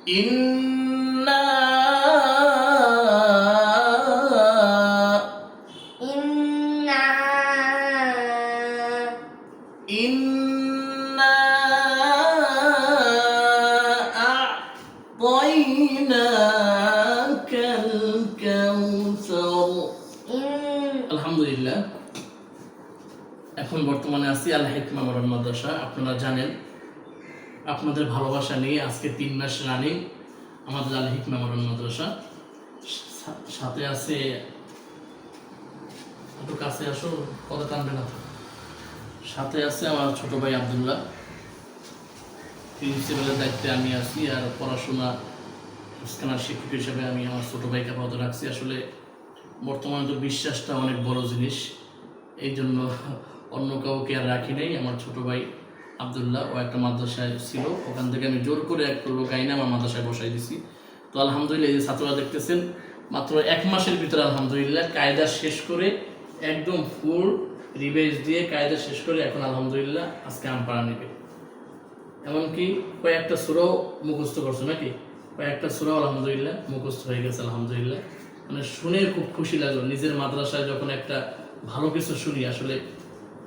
ইন্না ইন্না ইন্না আ'তাইনাকাল কাউসার। আলহামদুলিল্লাহ, এখন বর্তমানে আছি আল হিকমা মডার্ন মাদ্রাসা। আপনারা জানেন আপনাদের ভালোবাসা নিয়ে আজকে 3 মাস রানিং আমাদের আল হিকমা মডার্ন মাদ্রাসা। সাথে আছে, একটু কাছে আসো, কথা টানবে না। সাথে আছে আমার ছোট ভাই আব্দুল্লাহ, প্রিন্সিপালের দায়িত্বে আমি আছি, আর পড়াশোনা স্ক্যানার শিক্ষক হিসেবে আমি আমার ছোট ভাইকে আপাতত রাখছি। আসলে বর্তমানে তো বিশ্বাসটা অনেক বড় জিনিস, এই জন্য অন্য কাউকে আর রাখি নাই। আমার ছোট ভাই আব্দুল্লাহ ও একটা মাদ্রাসায় ছিল, ওখান থেকে আমি জোর করে একটা লোক আইনে আমার মাদ্রাসায় বসাই দিছি। তো আলহামদুলিল্লাহ, এই যে ছাত্ররা দেখতেছেন, মাত্র 1 মাসের ভিতরে আলহামদুলিল্লাহ কায়দা শেষ করে, একদম ফুল রিভাইজ দিয়ে কায়দা শেষ করে এখন আলহামদুলিল্লাহ আজকে আমপাড়া নেবে। এমনকি কয়েকটা সূরাও মুখস্থ করছে, নাকি কয়েকটা সূরাও আলহামদুলিল্লাহ মুখস্থ হয়ে গেছে আলহামদুলিল্লাহ। মানে শুনে খুব খুশি লাগলো, নিজের মাদ্রাসায় যখন একটা ভালো কিছু শুনি আসলে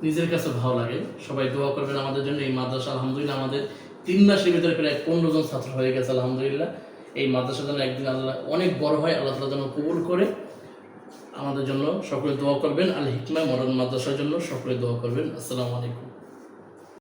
নিজের কাছে ভালো লাগে। সবাই দোয়া করবেন আমাদের জন্য। এই মাদ্রাসা আলহামদুলিল্লাহ আমাদের 3 মাসের ভিতরে প্রায় 15 জন ছাত্র হয়ে গেছে আলহামদুলিল্লাহ। এই মাদ্রাসা যেন একদিন আল্লাহ অনেক বড় হয়, আল্লাহ তাআলা যেন কবুল করে। আমাদের জন্য সকলে দোয়া করবেন, আল হিকমা মডার্ন মাদ্রাসার জন্য সকলে দোয়া করবেন। আসসালামু আলাইকুম।